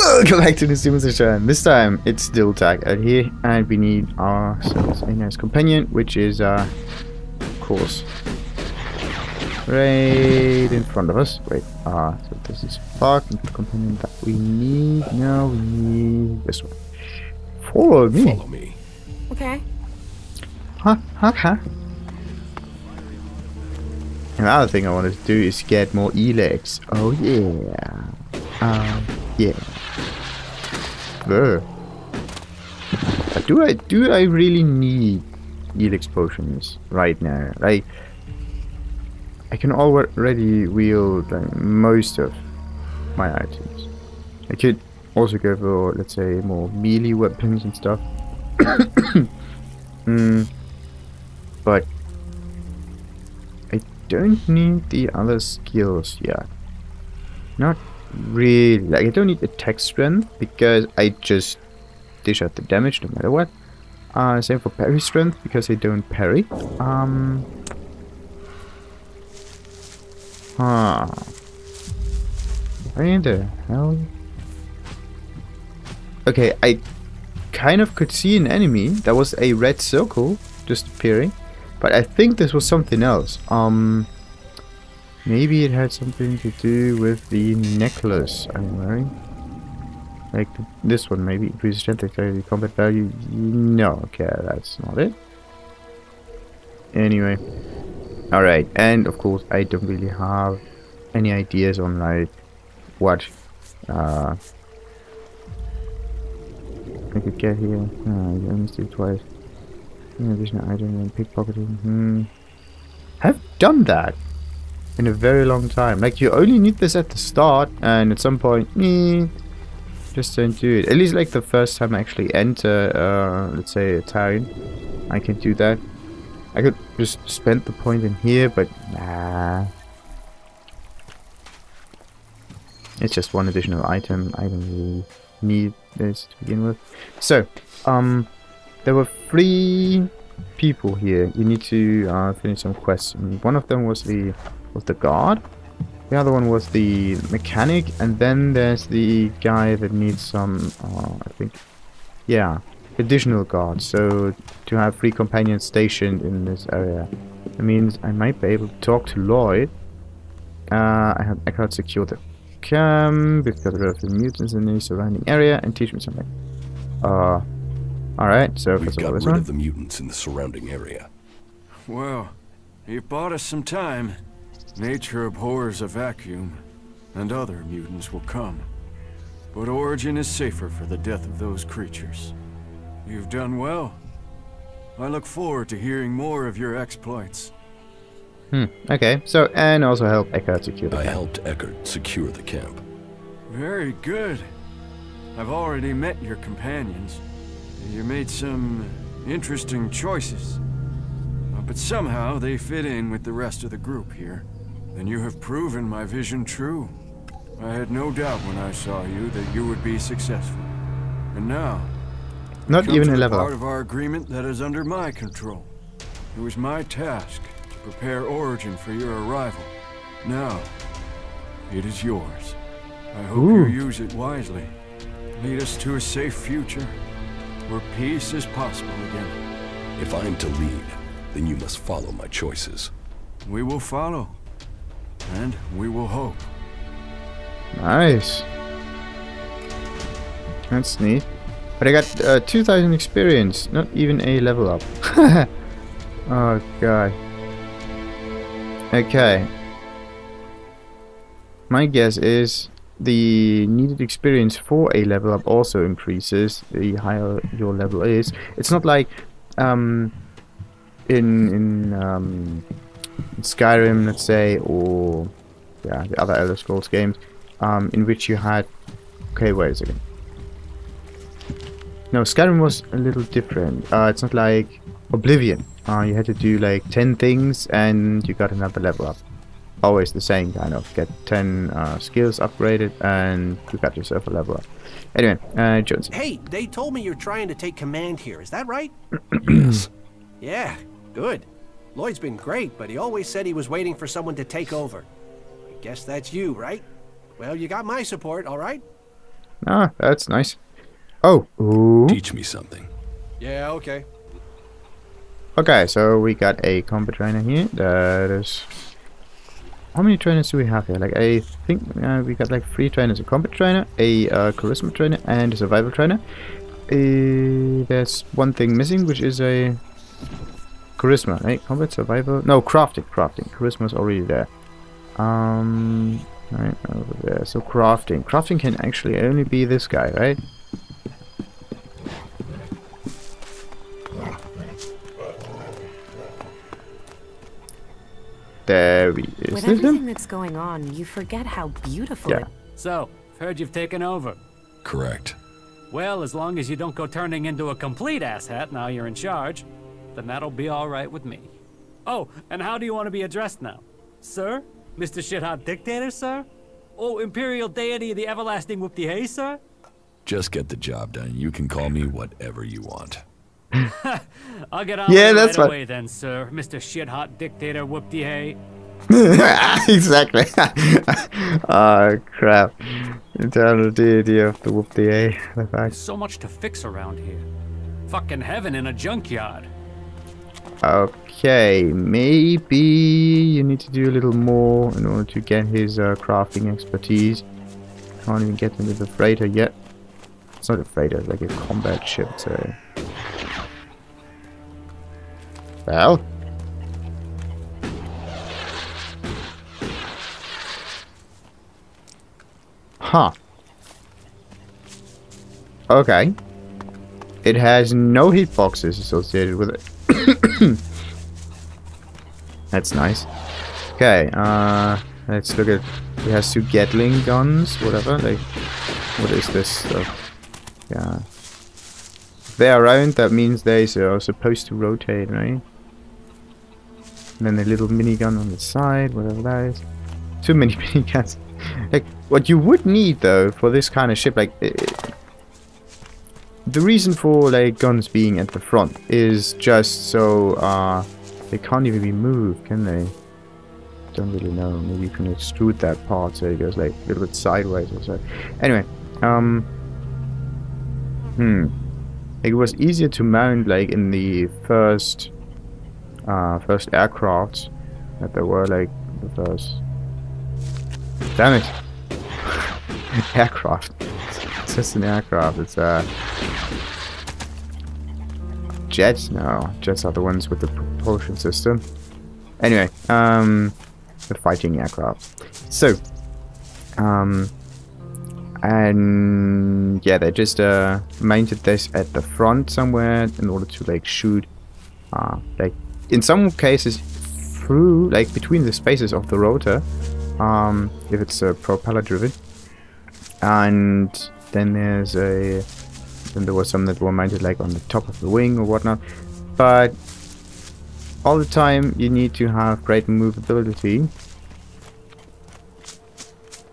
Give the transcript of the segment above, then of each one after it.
Welcome back to the simulation. This time it's still tag out here, and we need ourselves a nice companion, which is of course right in front of us. Wait, so this is Spark, the companion that we need. Now we need this one. Follow me. Follow me. Okay. Huh. Another thing I wanted to do is get more Elex. Oh yeah. Yeah. But do I really need Elex potions right now? Like, I can already wield most of my items. I could also go for, let's say, more melee weapons and stuff. But I don't need the other skills yet. Not really. Like, I don't need attack strength because I just dish out the damage no matter what. Same for parry strength because I don't parry. Where the hell? Okay, I kind of could see an enemy. That was a red circle just appearing, but I think this was something else. Maybe it had something to do with the necklace I'm wearing. Like this one, maybe increases strength, dexterity, combat value. No, okay, that's not it. Anyway, alright, and of course, I don't really have any ideas on like what I could get here. You only do twice. Additional item and pickpocketing. I've done that in a very long time. Like, you only need this at the start, and at some point, just don't do it. At least like the first time I actually enter, let's say a town, I can do that. I could just spend the point in here, but nah. It's just one additional item. I don't really need this to begin with. So, there were 3 people here. You need to finish some quests. And one of them was the guard. The other one was the mechanic, and then there's the guy that needs some, I think, yeah, additional guards. So to have 3 companions stationed in this area, it means I might be able to talk to Lloyd. I can't secure the camp. We've got rid of the mutants in the surrounding area and teach me something. Alright, so we've got rid of the mutants in the surrounding area. Well, you've bought us some time. Nature abhors a vacuum, and other mutants will come. But Origin is safer for the death of those creatures. You've done well. I look forward to hearing more of your exploits. Okay, so, and also help Eckert secure the camp. I helped Eckert secure the camp. Very good. I've already met your companions. You made some interesting choices. But somehow they fit in with the rest of the group here. And you have proven my vision true. I had no doubt when I saw you that you would be successful. And now, not even a level part of our agreement that is under my control. It was my task to prepare Origin for your arrival. Now, it is yours. I hope you use it wisely. Lead us to a safe future, where peace is possible again. If I am to lead, then you must follow my choices. We will follow. And we will hope. Nice. That's neat. But I got 2,000 experience, not even a level up. Oh god. Okay. My guess is the needed experience for a level up also increases the higher your level is. It's not like in Skyrim, let's say, or yeah, the other Elder Scrolls games, in which you had. Okay, wait a second. No, Skyrim was a little different. It's not like Oblivion. You had to do like 10 things and you got another level up. Always the same kind of. Get 10 skills upgraded and you got yourself a level up. Anyway, Jones. Hey, they told me you're trying to take command here. Is that right? Yes. Yeah, good. Lloyd's been great, but he always said he was waiting for someone to take over. I guess that's you, right? Well, you got my support, all right? Ah, that's nice. Oh, ooh. Teach me something. Yeah, okay. Okay, so we got a combat trainer here. That is... How many trainers do we have here? Like, I think we got like 3 trainers. A combat trainer, a charisma trainer, and a survival trainer. There's one thing missing, which is a... Charisma, right? Combat, survival... No, crafting. Charisma's already there. Right over there. So crafting. Crafting can actually only be this guy, right? There he is. With everything that's going on, you forget how beautiful Yeah. it So, heard you've taken over. Correct. Well, as long as you don't go turning into a complete asshat now you're in charge, then that'll be all right with me. Oh, and how do you want to be addressed now? Sir? Mr. Shithot Dictator, sir? Oh, Imperial Deity of the Everlasting Whoop-de-Hay, sir? Just get the job done. You can call me whatever you want. I'll get on Yeah, with it that's right right. away then, sir. Mr. Shithot Dictator Whoop-de-Hay. Exactly. Oh, crap. Eternal deity of the whoop-de-ay. The fact. So much to fix around here. Fucking heaven in a junkyard. Okay, maybe you need to do a little more in order to get his crafting expertise. Can't even get him with the freighter yet. It's not a freighter, it's like a combat ship, so... Well... Huh. Okay. It has no hitboxes associated with it. That's nice. Okay, let's look at... It has 2 Gatling guns, whatever, like... What is this stuff? Yeah. If they're around, that means they are supposed to rotate, right? And then a little minigun on the side, whatever that is. Too many miniguns. Like, what you would need, though, for this kind of ship, like... the reason for, like, guns being at the front is just so, they can't even be moved, can they? Don't really know. Maybe you can extrude that part so it goes, like, a little bit sideways or so. Anyway, it was easier to mount, like, in the first aircrafts that there were, like, the first... Damn it! Aircraft. It's just an aircraft. It's jets? No, jets are the ones with the propulsion system. Anyway, the fighting aircraft. So, and yeah, they just mounted this at the front somewhere in order to like shoot, like in some cases through, like between the spaces of the rotor, if it's propeller driven. And then there was some that were mounted like on the top of the wing or whatnot. But all the time you need to have great movability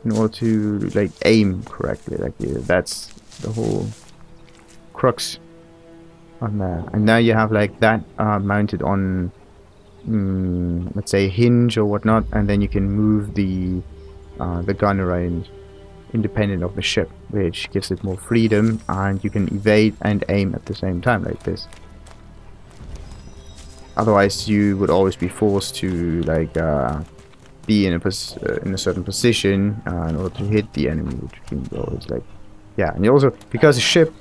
in order to like aim correctly. Like that's the whole crux on there. And now you have like that mounted on, let's say, a hinge or whatnot, and then you can move the gun around independent of the ship, which gives it more freedom, and you can evade and aim at the same time like this. Otherwise you would always be forced to like be in a certain position in order to hit the enemy, which can be always like, yeah. And you also, because a ship,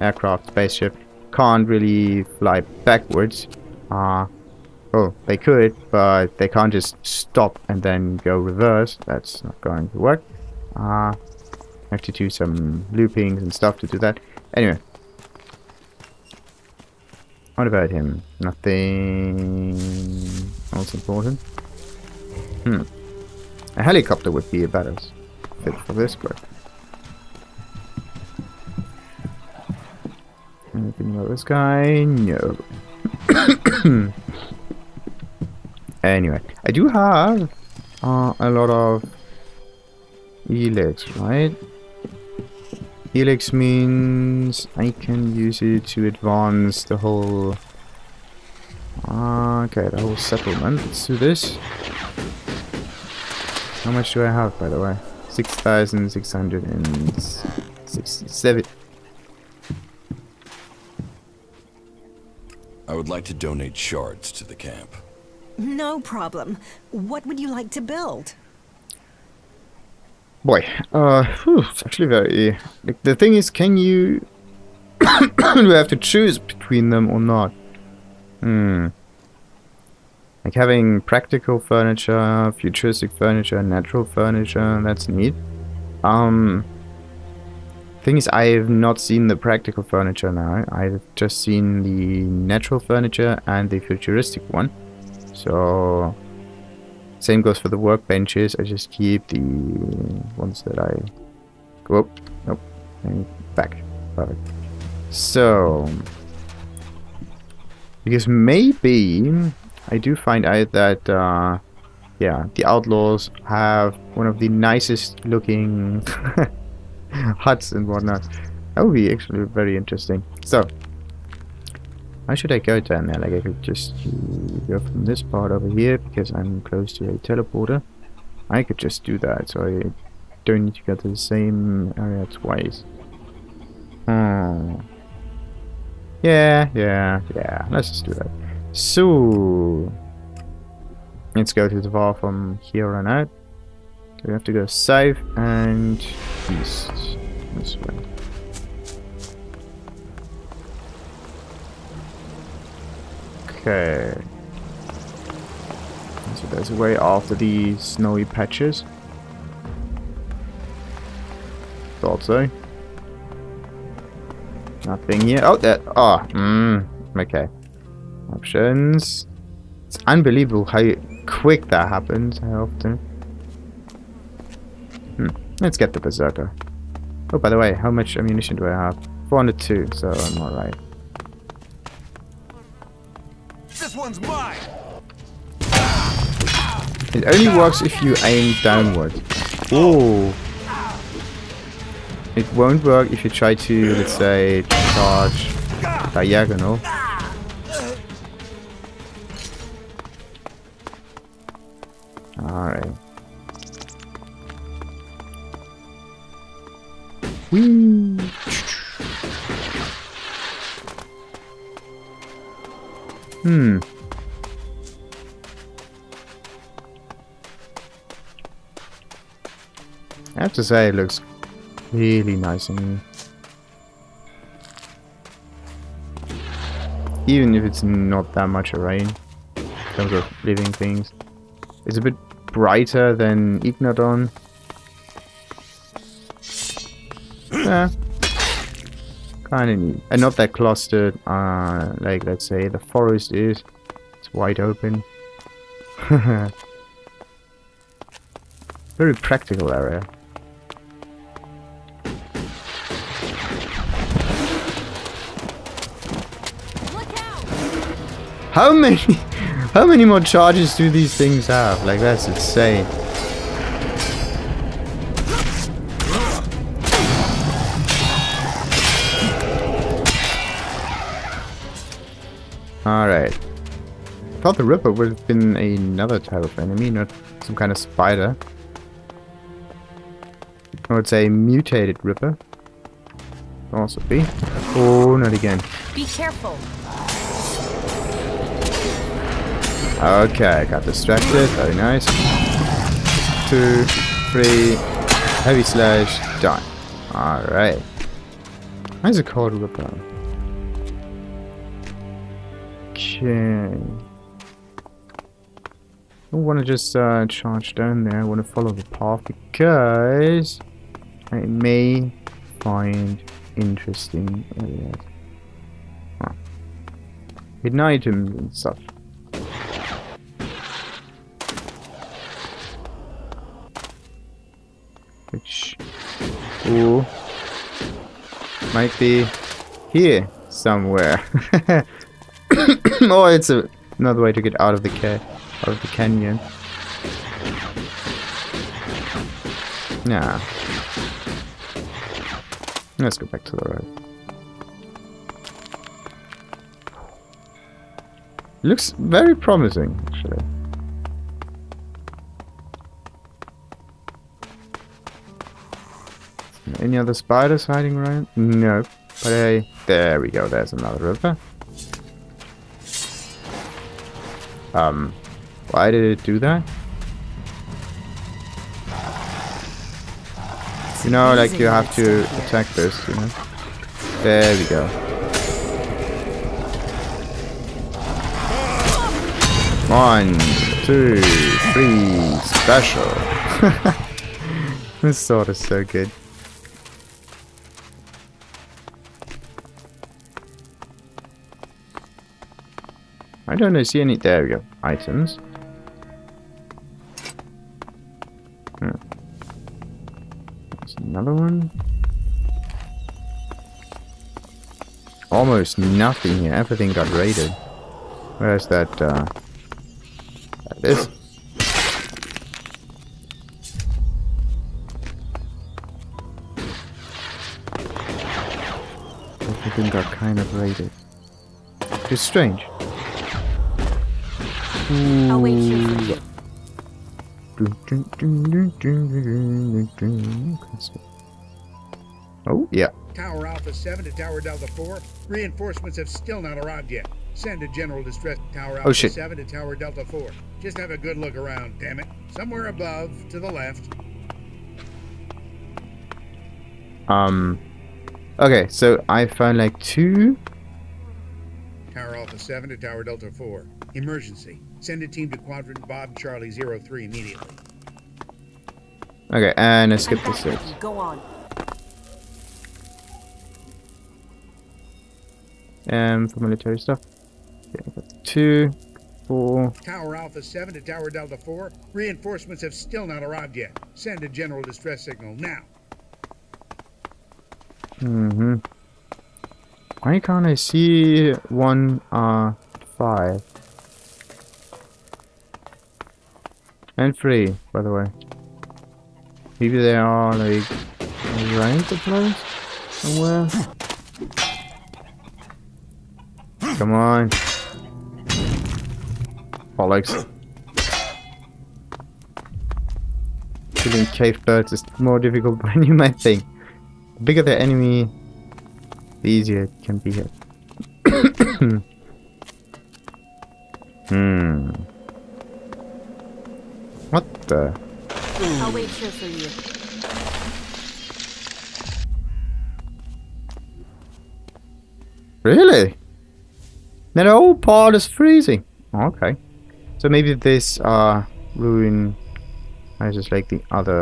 aircraft, spaceship, can't really fly backwards, well, they could, but they can't just stop and then go reverse. That's not going to work. I have to do some loopings and stuff to do that. Anyway. What about him? Nothing else important? A helicopter would be a better fit for this, but... Anything about this guy? No. Anyway, I do have a lot of Elex, right? Elex means I can use it to advance the whole... okay, the whole settlement. Let's do this. How much do I have, by the way? 6,667. I would like to donate shards to the camp. No problem. What would you like to build? Boy, it's actually very... Like, the thing is, can you... do we have to choose between them or not? Like having practical furniture, futuristic furniture, natural furniture, that's neat. Thing is, I have not seen the practical furniture now. I've just seen the natural furniture and the futuristic one. So, same goes for the workbenches. I just keep the ones that I... Whoop, nope, and back. Perfect. So, because maybe I do find out that, yeah, the outlaws have one of the nicest looking huts and whatnot. That would be actually very interesting. So, how should I go down there? Like, I could just go from this part over here because I'm close to a teleporter. I could just do that, so I don't need to go to the same area twice. Yeah. Let's just do that. So, let's go to Tavar from here on out. We have to go south and east. This way. Okay. So there's a way after the snowy patches. Thought so. Nothing here. Oh, there. Oh, okay. Options. It's unbelievable how quick that happens. How often. Let's get the berserker. Oh, by the way, how much ammunition do I have? 402, so I'm alright. This one's mine. It only works if you aim downward. Oh. It won't work if you try to, let's say, charge diagonal. Alright. Whee! I have to say, it looks really nice on me. Even if it's not that much a rain in terms of living things. It's a bit brighter than Ignadon. Yeah. Kinda neat. And not that clustered, like let's say the forest is. It's wide open. Very practical area. How many more charges do these things have? Like, that's insane. Alright. I thought the Ripper would have been another type of enemy, not some kind of spider. I would say mutated Ripper. Also be. Oh, not again. Be careful. Okay, I got distracted. Very nice. 2, 3. Heavy slash. Done. Alright. Why is it called Ripper? Okay. I don't want to just charge down there. I want to follow the path because I may find interesting areas. Huh. Hidden items and stuff. Which, ooh, might be here somewhere. Oh, it's another way to get out of the canyon. Nah. Let's go back to the road. Looks very promising, actually. Any other spiders hiding around? Nope. But hey, there we go. There's another river. Why did it do that? You know, like you have to attack this, you know? There we go. 1, 2, 3, special. This sword is so good. I don't see any. There we go. Items. There's another one. Almost nothing here. Everything got raided. Where's that? That is. Everything got kind of raided. It's strange. I'll wait here for you. Oh, yeah. Tower Alpha 7 to Tower Delta 4. Reinforcements have still not arrived yet. Send a general distress Tower Alpha 7 to Tower Delta 4. Just have a good look around, damn it. Somewhere above, to the left. Okay, so I found like 2. Tower Alpha 7 to Tower Delta 4. Emergency. Send a team to Quadrant Bob Charlie 03 immediately. Okay, and I skipped the 6. Go on. For military stuff. Okay, I got 2, 4. Tower Alpha 7 to Tower Delta 4. Reinforcements have still not arrived yet. Send a general distress signal now. Why can't I see 1 5? And 3, by the way. Maybe they are like around the place somewhere. Come on. Bollocks. Killing cave birds is more difficult than you might think. The bigger the enemy, the easier it can be hit. What the? I'll wait here for you. Really? That whole part is freezing. Okay. So maybe this ruin is just like the other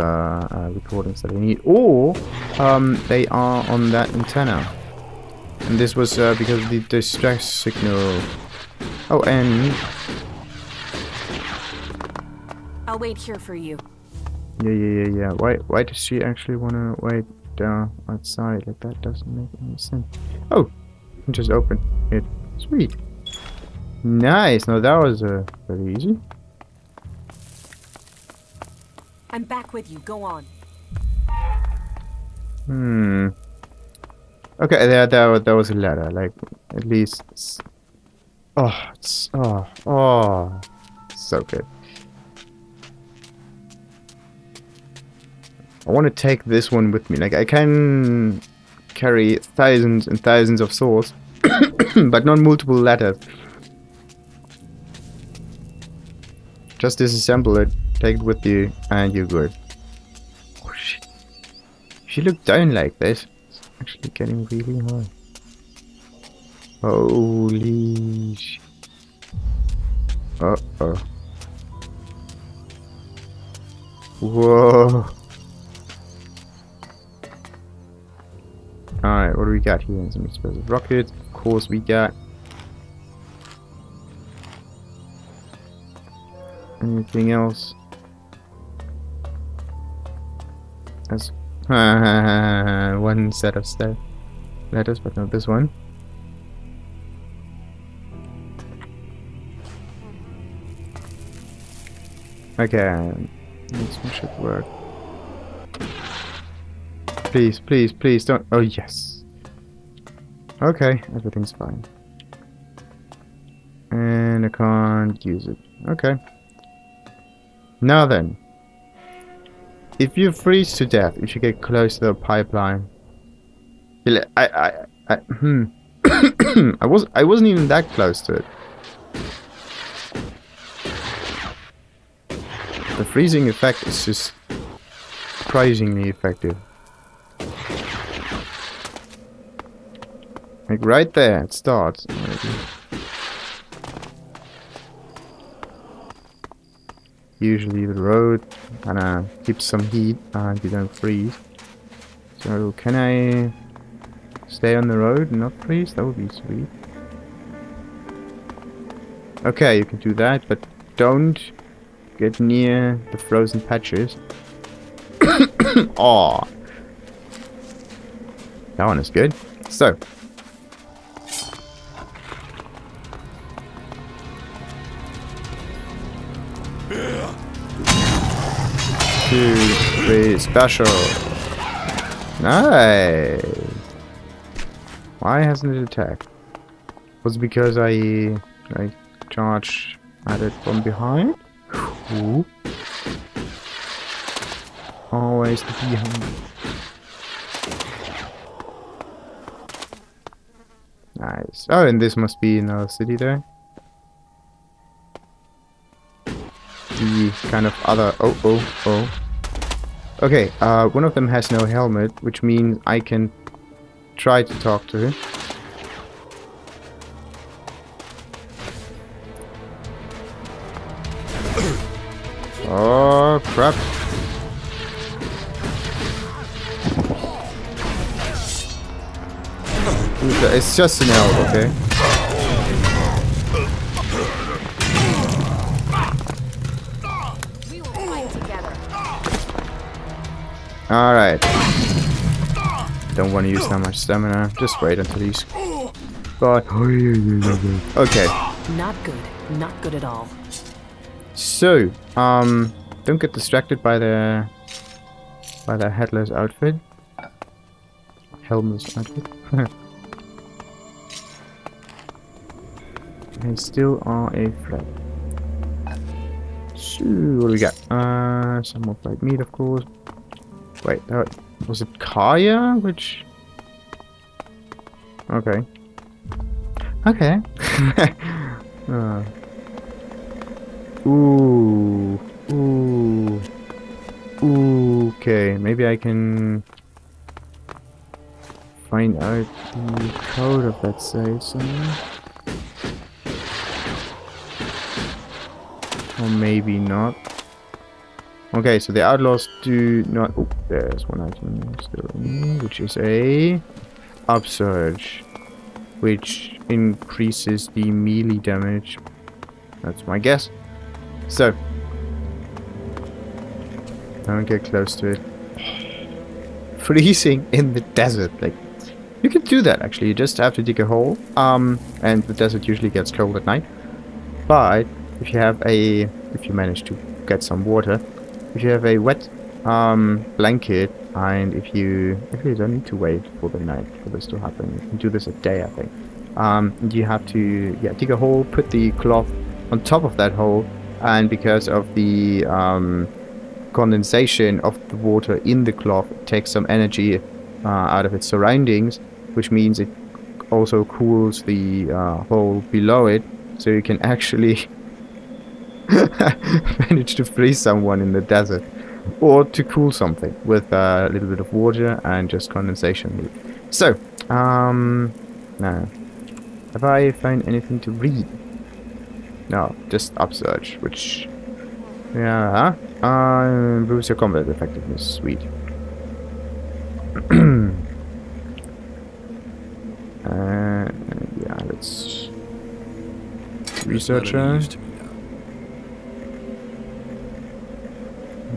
recordings that I need. Or they are on that antenna. And this was because of the distress signal. Oh, and I'll wait here for you. yeah. Why does she actually want to wait outside? Like that doesn't make any sense. Oh, I can just open it. Sweet. Nice. Now that was very easy. I'm back with you. Go on. Okay, there was a ladder. Like at least. So good. I want to take this one with me. Like I can carry thousands and thousands of swords, but not multiple ladders. Just disassemble it, take it with you, and you're good. Oh shit! If you look down like this, it's actually getting really hard. Holy shit! Whoa! Alright, what do we got here? Some explosive rockets. Of course we got. Anything else? That's one set of letters, but not this one. Okay, this one should work. Please don't. Oh yes. Okay, everything's fine. And I can't use it. Okay. Now then, if you freeze to death, if you get close to the pipeline, I wasn't even that close to it. The freezing effect is just surprisingly effective. Like right there, it starts. Usually the road kinda keeps some heat and you don't freeze. So can I stay on the road and not freeze? That would be sweet. Okay, you can do that, but don't get near the frozen patches. Aw. That one is good. So. 2, 3, special. Nice. Why hasn't it attacked? Was it because I charged at it from behind? Ooh. Always the behind. Nice. Oh, and this must be another city there. The kind of other... Oh. Okay, one of them has no helmet, which means I can try to talk to him. Oh, crap. It's just an elf, okay? Alright. Don't want to use that much stamina. Just wait until he's... But... Okay. Not good. Not good at all. So, don't get distracted by the headless outfit. Helmless outfit. They still are a threat. So, what do we got? Some more fried meat, of course. Wait, was it Kaya? Which... Okay. Okay. Ooh. Okay, maybe I can find out the code of that save somewhere. Or maybe not. Okay, so the outlaws do not... Oh, there's one item still in, which is a upsurge, which increases the melee damage. That's my guess. So, don't get close to it. Freezing in the desert, like, you can do that actually. You just have to dig a hole, and the desert usually gets cold at night. But if you manage to get some water, if you have a wet blanket, and if you don't need to wait for the night for this to happen, you can do this a day, I think. You have to dig a hole, put the cloth on top of that hole, and because of the condensation of the water in the cloth, it takes some energy out of its surroundings, which means it also cools the hole below it, so you can actually manage to freeze someone in the desert, or to cool something with a little bit of water and just condensation. So, now, have I found anything to read? No, just upsurge, which, yeah, improves your combat effectiveness. Sweet. Yeah, let's researcher.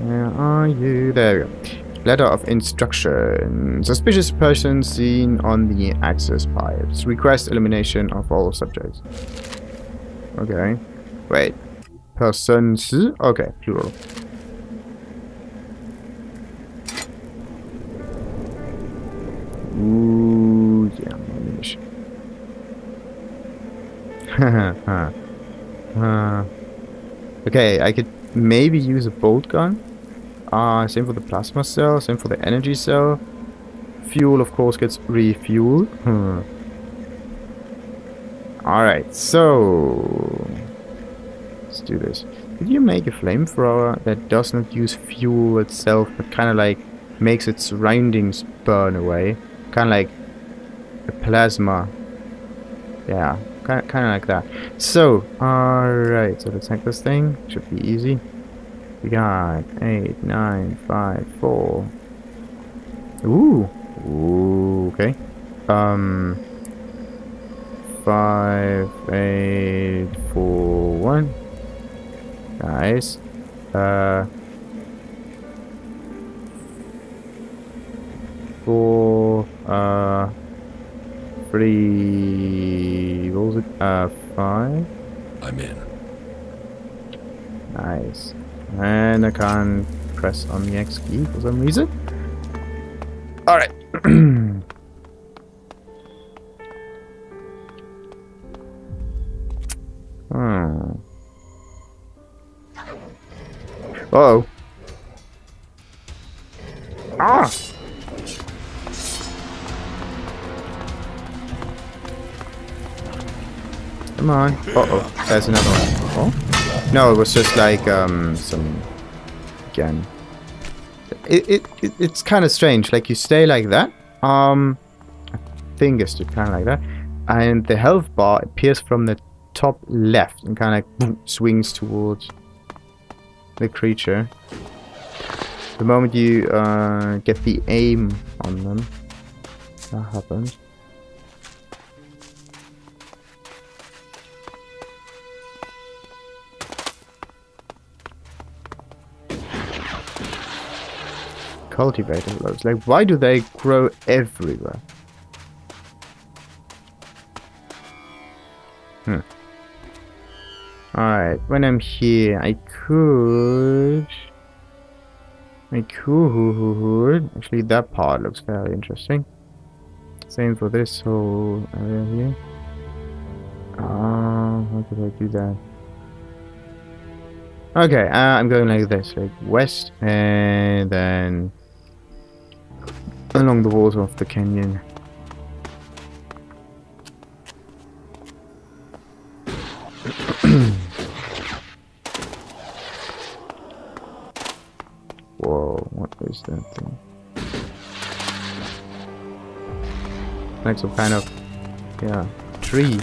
Where are you? There we go. Letter of instruction. Suspicious person seen on the access pipes. Request elimination of all subjects. Okay. Wait. Persons. Okay, plural. Ooh, yeah, ammunition. Okay, I could maybe use a bolt gun. Same for the plasma cell, same for the energy cell. Fuel, of course, gets refueled. Alright, so... let's do this. Could you make a flamethrower that does not use fuel itself, but kind of like makes its surroundings burn away? Kind of like a plasma. Yeah, kind of like that. So, alright, so let's hack this thing. Should be easy. We got 8, 9, 5, 4. Ooh. Ooh, okay. 5, 8, 4, 1. Nice. 4, 3, what was it? 5. I'm in. Nice. And I can't press on the X key for some reason. Alright. Uh-oh. Ah! Come on. Uh-oh. There's another one. Oh? No, it was just like, some... again. It's kind of strange. Like, you stay like that. I think it's just kind of like that. And the health bar appears from the top left and kind of like boom, swings towards the creature. The moment you get the aim on them, that happens. Cultivator loads. Like, why do they grow everywhere? Alright, when I'm here, I could... Actually, that part looks very interesting. Same for this whole area here. How did I do that? Okay, I'm going like this, like west, and then along the walls of the canyon. Whoa, what is that thing? Like some kind of, yeah, tree.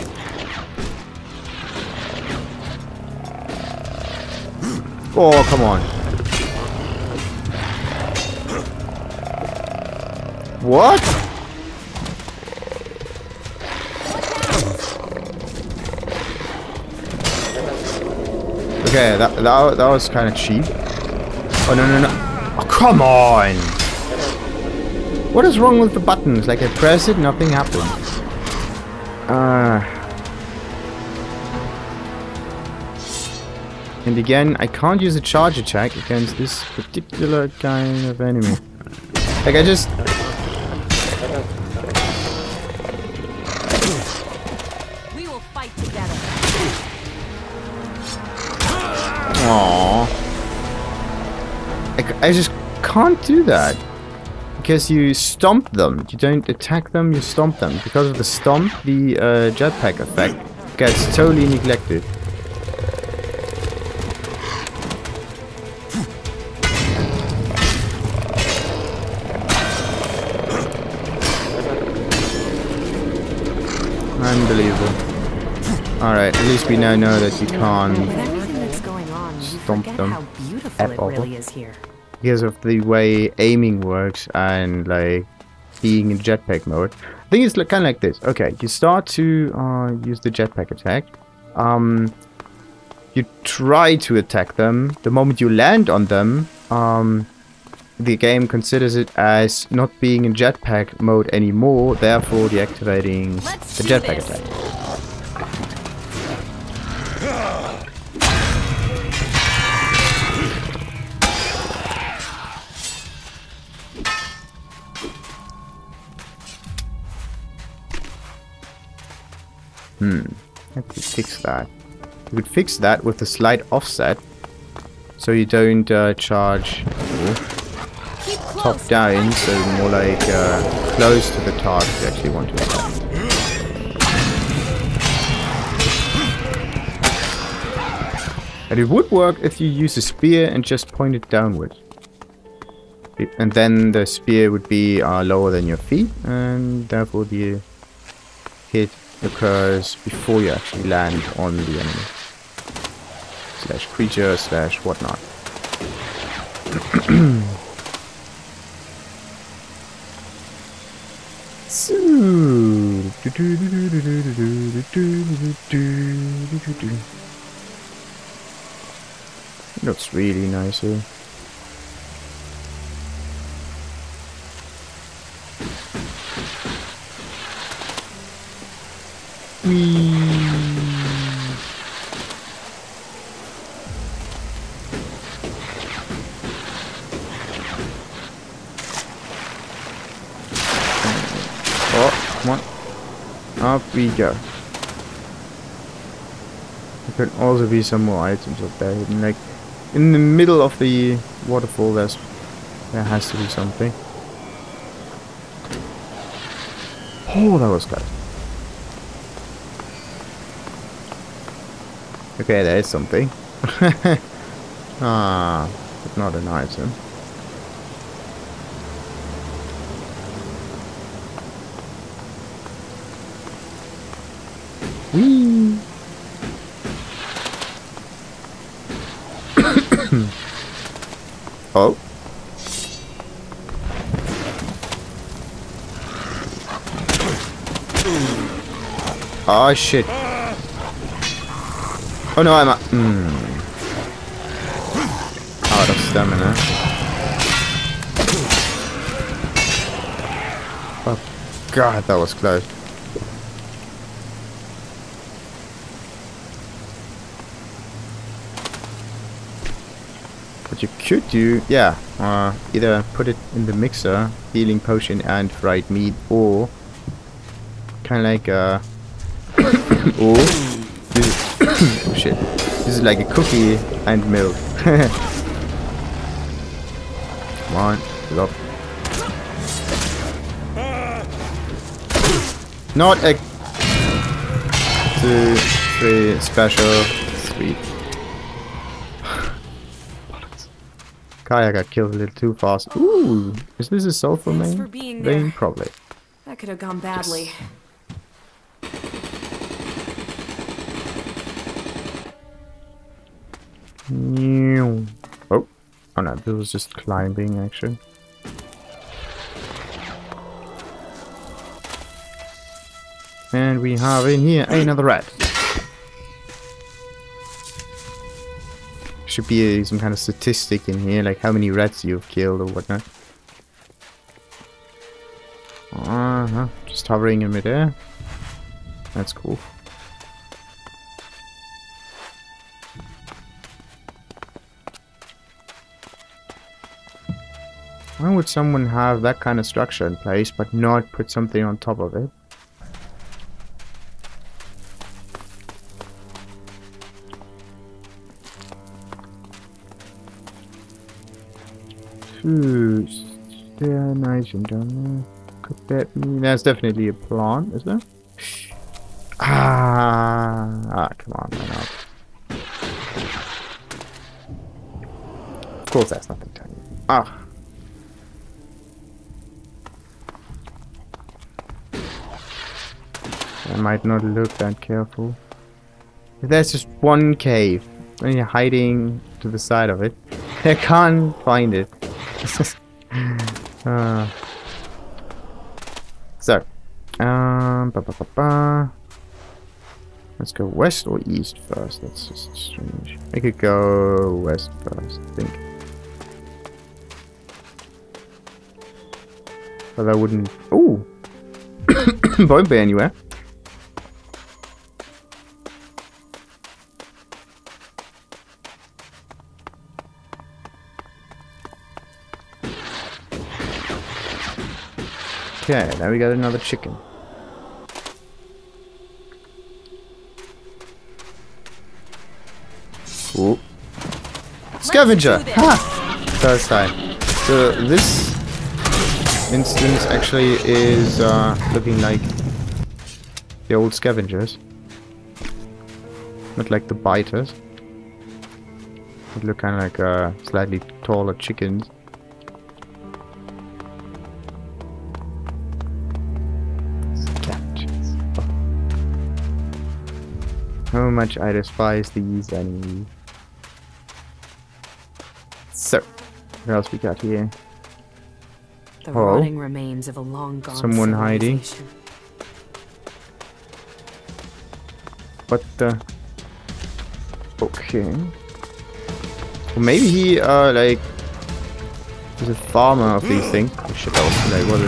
Oh, come on. What? Okay, that was kind of cheap. Oh, no. Oh, come on! What is wrong with the buttons? Like, I press it, nothing happens. And again, I can't use a charge attack against this particular kind of enemy. Like, I just... We will fight together. Aww. I just can't do that. Because you stomp them. You don't attack them, you stomp them. Because of the stomp, the jetpack effect gets totally neglected. Unbelievable. Alright, at least we now know that you can't With everything that's going on, you stomp forget them how beautiful it really is here. because of the way aiming works and like being in jetpack mode. I think it's kind of like this. Okay, you start to use the jetpack attack. You try to attack them. The moment you land on them, the game considers it as not being in jetpack mode anymore, therefore deactivating the jetpack attack. How could you fix that? You could fix that with a slight offset, so you don't charge top down, so more like close to the target you actually want to attack. And it would work if you use a spear and just point it downwards. And then the spear would be lower than your feet, and therefore the hit occurs before you actually land on the enemy. Slash creature, slash whatnot. So... Looks really nice here. Oh, come on. Up we go. There could also be some more items up there hidden, like in the middle of the waterfall. There has to be something. Oh, that was good. Okay, there is something. Ah, but not an item. Whee! Oh. Oh shit. Oh no, I'm out of stamina. Oh god, that was close. What you could do, yeah, either put it in the mixer, healing potion and fried meat, or kind of like or this is oh shit, this is like a cookie and milk. Come on, fill up. Not a 2, 3 special. Sweet. Kaya got killed a little too fast. Ooh, is this a sulfur main? Vein? Probably. That could have gone badly. Yes. Oh, oh no, this was just climbing actually. And we have in here another rat. Should be some kind of statistic in here, like how many rats you've killed or whatnot. Just hovering in midair. That's cool. Why would someone have that kind of structure in place but not put something on top of it? Is there an item down there? Could that mean that's definitely a plant, is there? Come on, why not? Of course, that's nothing tiny. I might not look that careful. If there's just one cave, when you're hiding to the side of it, I can't find it. So, let's go west or east first. That's just strange. I could go west first, I think. But I wouldn't. Ooh, won't be anywhere. Okay, now we got another chicken. Ooh. Scavenger! Ha! First time. So this instance actually is looking like the old scavengers. Not like the biters. They look kind of like slightly taller chickens. Scavengers. Oh. How much I despise these enemies. So, what else we got here? The rotting remains of a long-gone someone hiding. civilization. What the? Okay. Well, maybe he like is a farmer of these things. Oh shit! That was like what?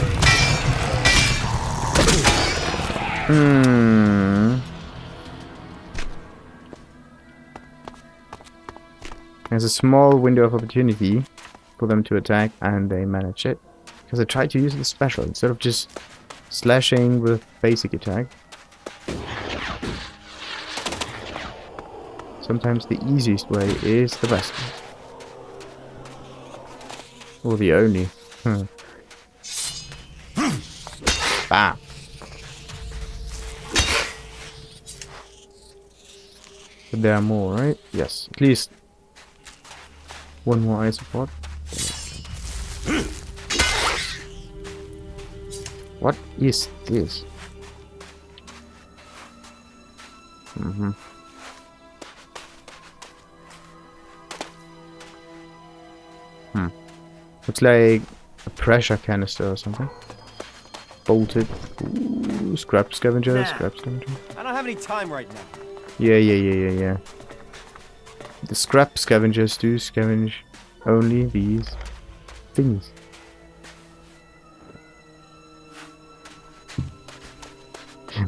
There's a small window of opportunity for them to attack, and they manage it. Because I tried to use the special instead of just slashing with basic attack. Sometimes the easiest way is the best. Or the only. Bam. But there are more, right? Yes, at least one more eye support. What is this? Looks like a pressure canister or something. Bolted. Ooh, scrap scavenger, scrap scavenger. I don't have any time right now. Yeah. The scrap scavengers do scavenge only these things.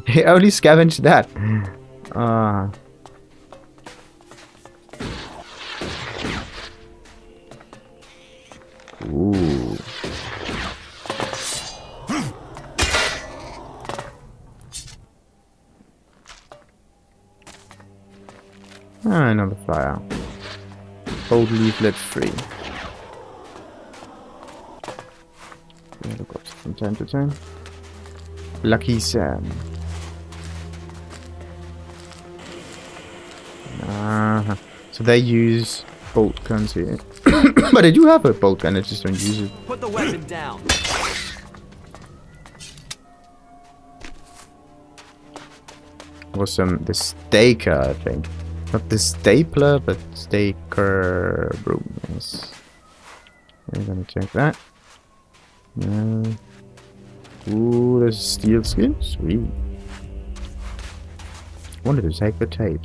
They only scavenge that. Ooh. Another fire. Old leaflet free. Yeah, look up from time to time. Lucky Sam. So they use bolt guns here. But I do have a bolt gun, I just don't use it. Put the weapon down. Was the staker, I think. Not the stapler, but staker broom. Yes. We're gonna check that. No. Ooh, there's a steel skin. Sweet. Wanted to take the tape.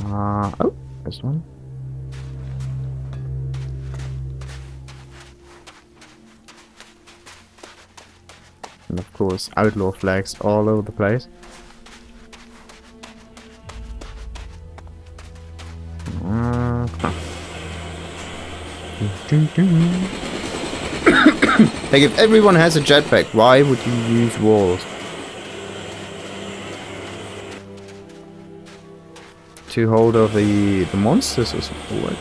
Oh, this one. And of course, outlaw flags all over the place. Like, if everyone has a jetpack, why would you use walls? To hold off the monsters or something? Like,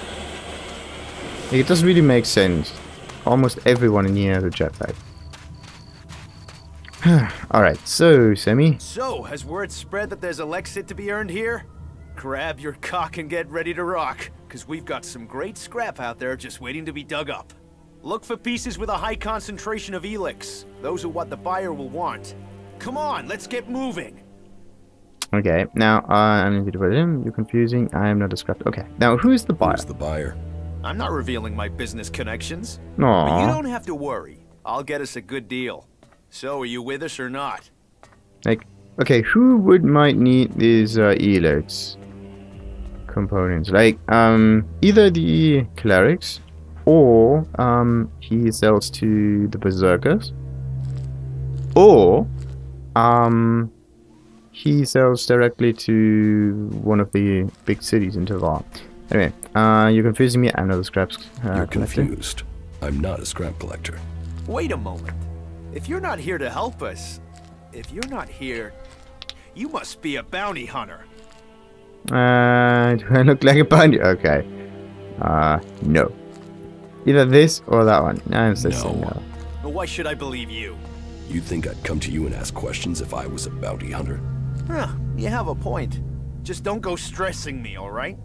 it doesn't really make sense. Almost everyone in here has a jetpack. Alright, so, Sammy. So, has word spread that there's Elex to be earned here? Grab your cock and get ready to rock, because we've got some great scrap out there just waiting to be dug up. Look for pieces with a high concentration of Elex. Those are what the buyer will want. Come on, let's get moving. Okay, now I'm going to put him. You're confusing. I am not a scrap. Okay, now who is the buyer? Who's the buyer? I'm not revealing my business connections. Aww. But you don't have to worry. I'll get us a good deal. So, are you with us or not? Like, okay, who might need these Elex components? Like, either the clerics, or he sells to the berserkers, or he sells directly to one of the big cities in Tavar. Anyway, you're confusing me. I'm not a scrap You're collector. confused. I'm not a scrap collector. Wait a moment. If you're not here to help us, if you're not here, you must be a bounty hunter. Do I look like a bounty? Okay. No. Either this or that one. I'm so saying no. Well, why should I believe you? You think I'd come to you and ask questions if I was a bounty hunter? Huh, you have a point. Just don't go stressing me, alright?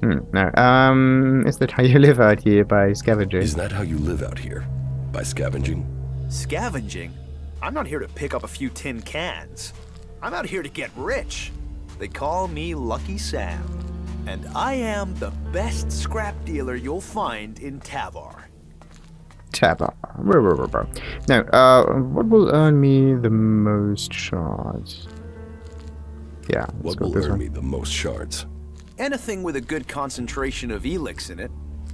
No. Is that how you live out here, by scavenging? Is that how you live out here? By scavenging? Scavenging? I'm not here to pick up a few tin cans. I'm out here to get rich. They call me Lucky Sam. And I am the best scrap dealer you'll find in Tavar. Tavar. Now, what will earn me the most shards? Yeah, what will earn me the most shards? Anything with a good concentration of Elex in it.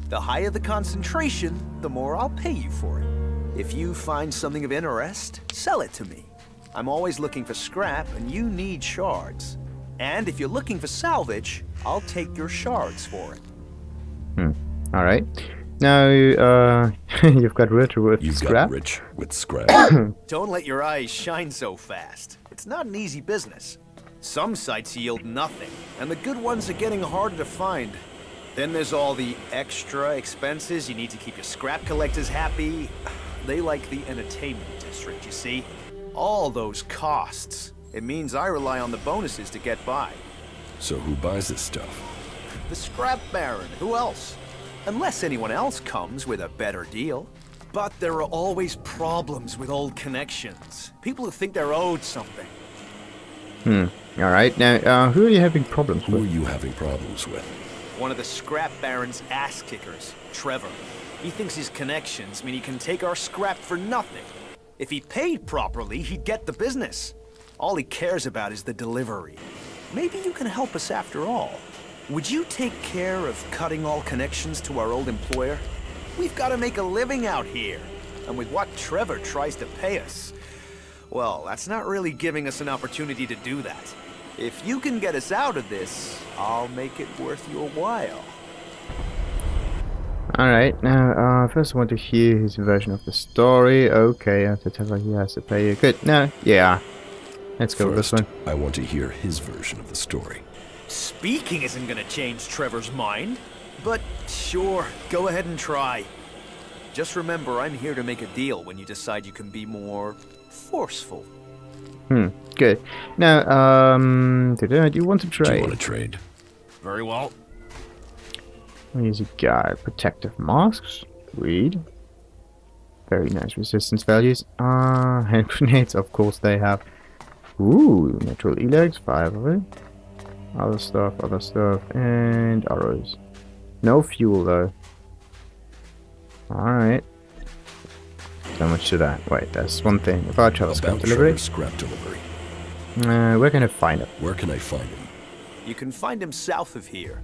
The higher the concentration, the more I'll pay you for it. If you find something of interest, sell it to me. I'm always looking for scrap, and you need shards. And if you're looking for salvage, I'll take your shards for it. Alright. Now, you've got rich with scrap. Got rich with scrap. Don't let your eyes shine so fast. It's not an easy business. Some sites yield nothing, and the good ones are getting harder to find. Then there's all the extra expenses. You need to keep your scrap collectors happy. They like the entertainment district, you see? All those costs. It means I rely on the bonuses to get by. So who buys this stuff? The scrap baron. Who else? Unless anyone else comes with a better deal. But there are always problems with old connections. People who think they're owed something. Alright, now, who are you having problems with? Who are you having problems with? One of the scrap baron's ass kickers, Trevor. He thinks his connections mean he can take our scrap for nothing. If he paid properly, he'd get the business. All he cares about is the delivery. Maybe you can help us after all. Would you take care of cutting all connections to our old employer? We've got to make a living out here. And with what Trevor tries to pay us, well, that's not really giving us an opportunity to do that. If you can get us out of this, I'll make it worth your while. Alright, now, first I want to hear his version of the story. Okay, after Tavar he has to pay you. Good, now, yeah. Let's go with this one. I want to hear his version of the story. Speaking isn't gonna change Trevor's mind. But sure, go ahead and try. Just remember, I'm here to make a deal when you decide you can be more forceful. Good. Now, do you want to trade? Do you want to trade? Very well. Here's a guy. Protective masks. Read. Very nice resistance values. Hand grenades, of course they have. Ooh, natural Elex, 5 of it. Other stuff, and arrows. No fuel though. Alright. So much to that. Wait, there's one thing about Trevor's scrap delivery. Where can I find him? Where can I find him? You can find him south of here.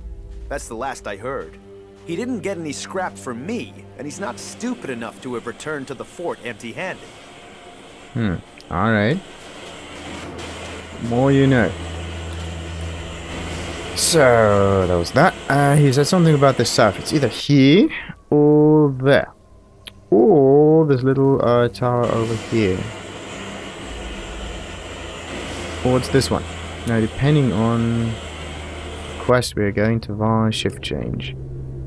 That's the last I heard. He didn't get any scrap from me, and he's not stupid enough to have returned to the fort empty-handed. Alright. More you know. So, that was that. He said something about the south. It's either here or there. Or this little tower over here. Or it's this one. Now, depending on the quest we're going to Tavar, shift change.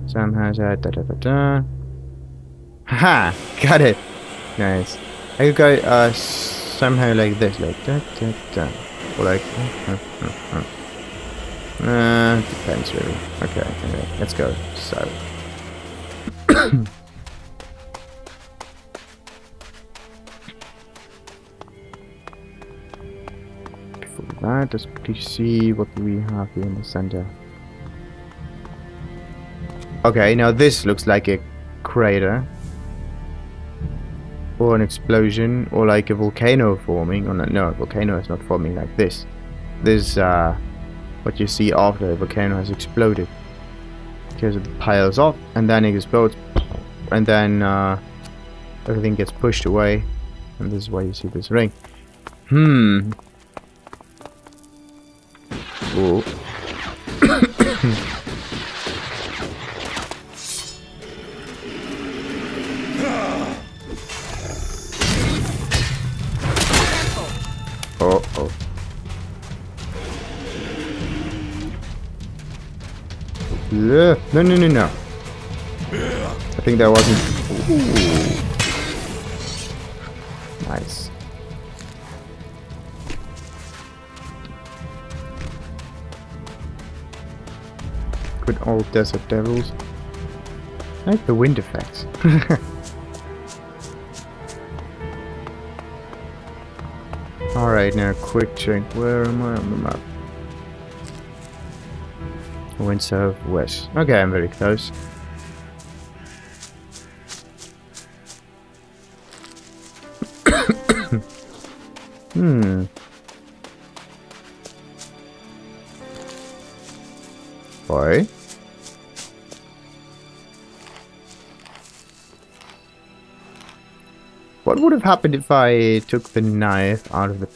Sam has a da-da-da-da. Haha! Got it! Nice. I could go somehow like this, like da-da-da. Or like... depends really. Okay, let's go. So... Before that, let's quickly see what we have here in the center. Okay, now this looks like a crater. Or an explosion, or like a volcano forming. Oh no, a volcano is not forming like this. This is what you see after a volcano has exploded. Because it piles off, and then it explodes. And then everything gets pushed away. And this is why you see this ring. Oh. Oh. No. think there wasn't. Ooh. Nice. Good old desert devils. I like the wind effects. Alright, now quick check. Where am I on the map? Went southwest. Okay, I'm very close. Why? What would have happened if I took the knife out of the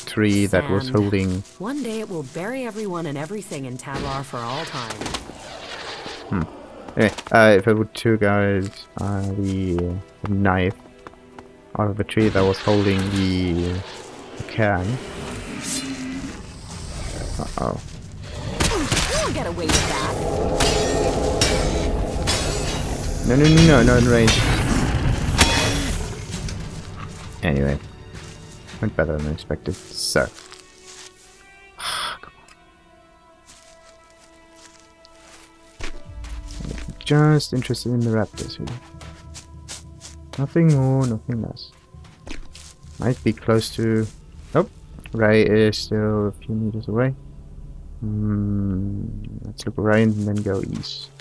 tree that was holding... One day it will bury everyone and everything in Tavar for all time. Anyway, if I would took out the knife out of the tree that was holding the can... Uh-oh. You'll get away with that. No, not in range. Anyway, went better than expected. So, come on. Just interested in the raptors here. Nothing more, nothing less. Might be close to. Nope, Ray is still a few meters away. Let's look right and then go east.